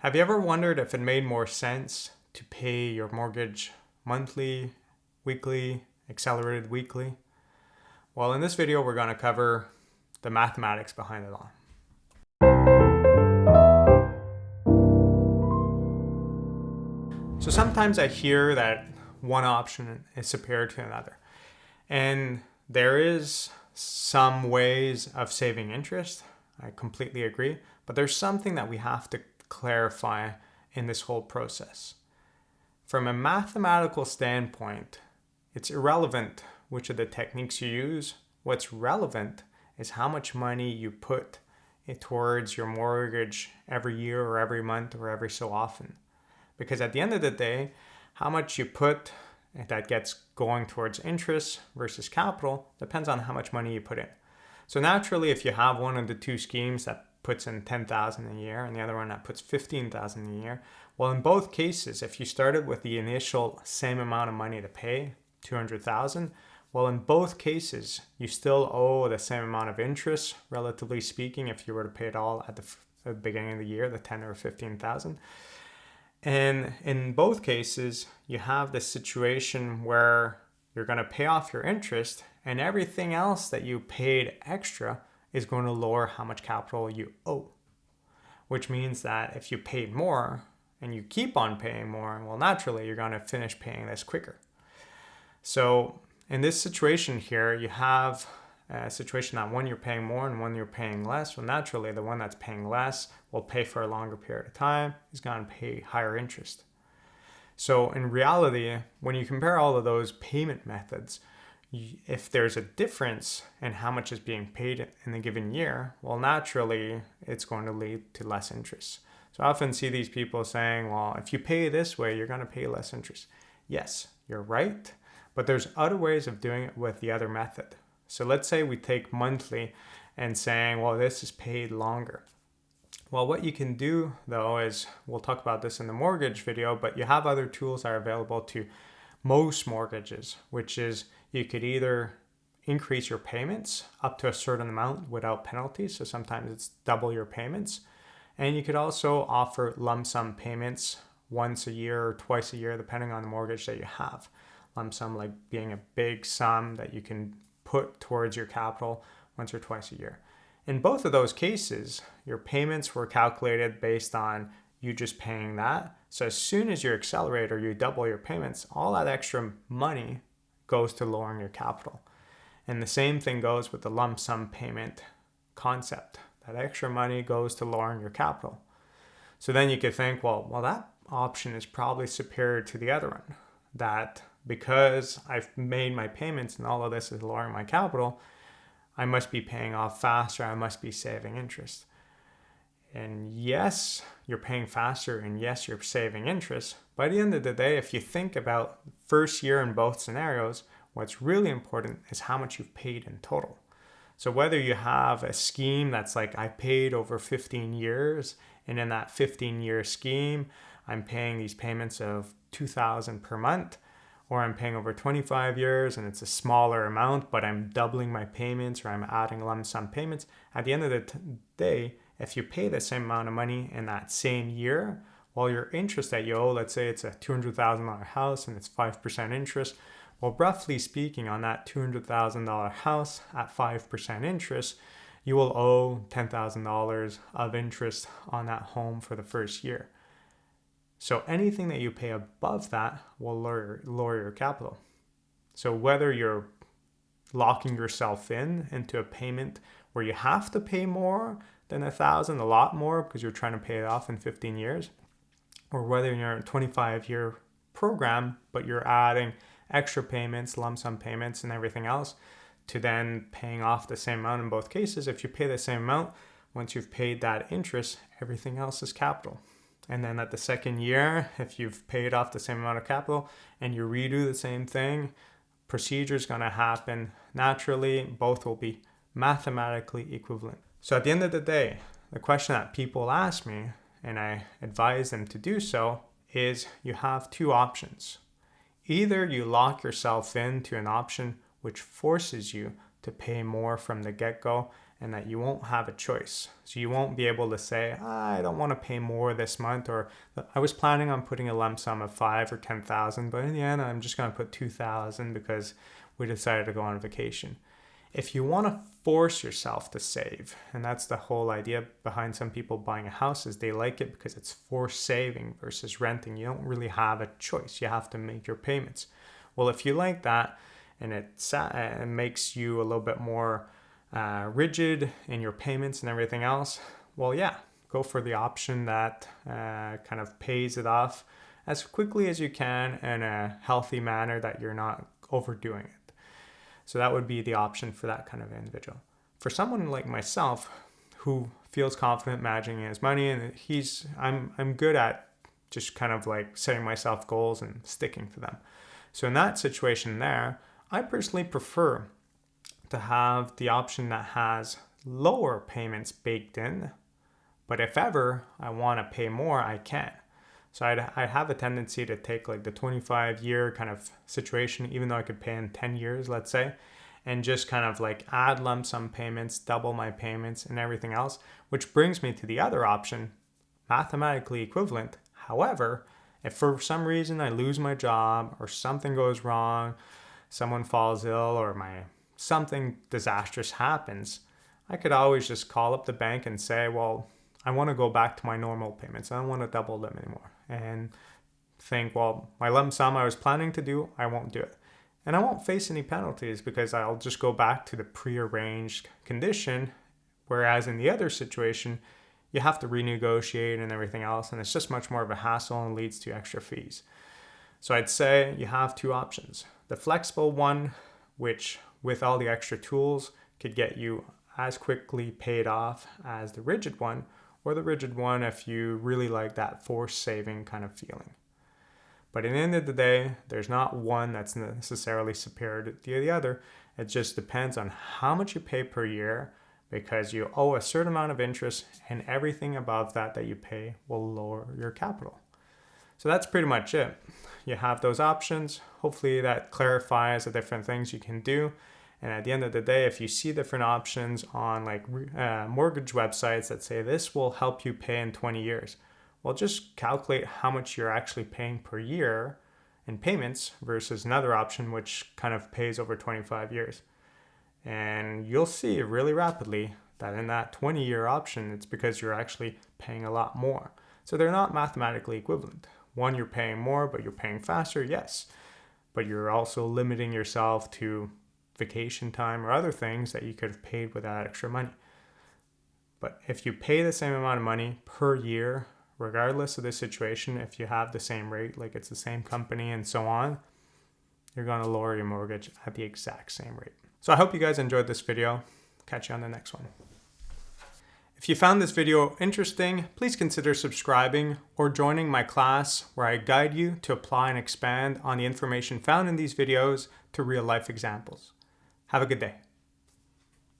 Have you ever wondered if it made more sense to pay your mortgage monthly, weekly, accelerated weekly? Well, in this video, we're going to cover the mathematics behind it all. So sometimes I hear that one option is superior to another. And there is some ways of saving interest. I completely agree. But there's something that we have to clarify in this whole process. From a mathematical standpoint, it's irrelevant which of the techniques you use. What's relevant is how much money you put towards your mortgage every year or every month or every so often. Because at the end of the day, how much you put that gets going towards interest versus capital depends on how much money you put in. So naturally, if you have one of the two schemes that puts in $10,000 a year and the other one that puts $15,000 a year, well, in both cases, if you started with the initial same amount of money to pay, $200,000, well, in both cases, you still owe the same amount of interest, relatively speaking, if you were to pay it all at the beginning of the year, the $10,000 or $15,000. And in both cases, you have this situation where you're going to pay off your interest and everything else that you paid extra is going to lower how much capital you owe. Which means that if you paid more and you keep on paying more, well, naturally, you're going to finish paying this quicker. So in this situation here, you have a situation that one you're paying more and one you're paying less. Well, naturally, the one that's paying less will pay for a longer period of time. Is going to pay higher interest. So in reality, when you compare all of those payment methods, if there's a difference in how much is being paid in a given year, well, naturally, it's going to lead to less interest. So I often see these people saying, well, if you pay this way, you're going to pay less interest. Yes, you're right, but there's other ways of doing it with the other method. So let's say we take monthly and saying, well, this is paid longer. Well, what you can do, though, is we'll talk about this in the mortgage video, but you have other tools that are available to most mortgages, which is you could either increase your payments up to a certain amount without penalties. So sometimes it's double your payments. And you could also offer lump sum payments once a year or twice a year, depending on the mortgage that you have. Lump sum like being a big sum that you can put towards your capital once or twice a year. In both of those cases, your payments were calculated based on you just paying that. So as soon as you accelerate or you double your payments, all that extra money goes to lowering your capital. And the same thing goes with the lump sum payment concept. That extra money goes to lowering your capital. So then you could think, well, that option is probably superior to the other one. That because I've made my payments and all of this is lowering my capital, I must be paying off faster. I must be saving interest. And yes, you're paying faster and yes, you're saving interest. By the end of the day, if you think about first year in both scenarios, what's really important is how much you've paid in total. So whether you have a scheme that's like I paid over 15 years and in that 15-year scheme, I'm paying these payments of $2,000 per month, or I'm paying over 25 years and it's a smaller amount, but I'm doubling my payments or I'm adding lump sum payments. At the end of the day, if you pay the same amount of money in that same year, well, your interest that you owe, let's say it's a $200,000 house and it's 5% interest. Well, roughly speaking, on that $200,000 house at 5% interest, you will owe $10,000 of interest on that home for the first year. So anything that you pay above that will lower your capital. So whether you're locking yourself into a payment where you have to pay more than $1,000, a lot more because you're trying to pay it off in 15 years, or whether you're in a 25-year program, but you're adding extra payments, lump sum payments and everything else to then paying off the same amount in both cases. If you pay the same amount, once you've paid that interest, everything else is capital. And then at the second year, if you've paid off the same amount of capital and you redo the same thing, procedure is going to happen naturally. Both will be mathematically equivalent. So at the end of the day, the question that people ask me, and I advise them to do so, is you have two options. Either you lock yourself into an option which forces you to pay more from the get-go and that you won't have a choice. So you won't be able to say, I don't want to pay more this month, or I was planning on putting a lump sum of 5 or 10,000, but in the end, I'm just going to put 2,000 because we decided to go on vacation. If you want to force yourself to save, and that's the whole idea behind some people buying a house, is they like it because it's forced saving versus renting. You don't really have a choice. You have to make your payments. Well, if you like that and it makes you a little bit more rigid in your payments and everything else, well, yeah, go for the option that kind of pays it off as quickly as you can in a healthy manner that you're not overdoing it. So that would be the option for that kind of individual. For someone like myself who feels confident managing his money, and I'm good at just kind of like setting myself goals and sticking to them. So in that situation there, I personally prefer to have the option that has lower payments baked in, but if ever I want to pay more, I can. So I have a tendency to take like the 25-year kind of situation, even though I could pay in 10 years, let's say, and just kind of like add lump sum payments, double my payments and everything else, which brings me to the other option, mathematically equivalent. However, if for some reason I lose my job or something goes wrong, someone falls ill or something disastrous happens, I could always just call up the bank and say, well, I want to go back to my normal payments. I don't want to double them anymore. And think, well, my lump sum I was planning to do, I won't do it. And I won't face any penalties because I'll just go back to the prearranged condition. Whereas in the other situation, you have to renegotiate and everything else. And it's just much more of a hassle and leads to extra fees. So I'd say you have two options. The flexible one, which with all the extra tools could get you as quickly paid off as the rigid one, or the rigid one if you really like that forced saving kind of feeling. But at the end of the day, there's not one that's necessarily superior to the other. It just depends on how much you pay per year, because you owe a certain amount of interest, and everything above that you pay will lower your capital. So that's pretty much it. You have those options. Hopefully that clarifies the different things you can do. And at the end of the day, if you see different options on like mortgage websites that say this will help you pay in 20 years, well, just calculate how much you're actually paying per year in payments versus another option which kind of pays over 25 years. And you'll see really rapidly that in that 20-year option, it's because you're actually paying a lot more. So they're not mathematically equivalent. One, you're paying more, but you're paying faster, yes. But you're also limiting yourself to vacation time or other things that you could have paid with that extra money. But if you pay the same amount of money per year, regardless of the situation, if you have the same rate, like it's the same company and so on, you're going to lower your mortgage at the exact same rate. So I hope you guys enjoyed this video. Catch you on the next one. If you found this video interesting, please consider subscribing or joining my class where I guide you to apply and expand on the information found in these videos to real life examples. Have a good day.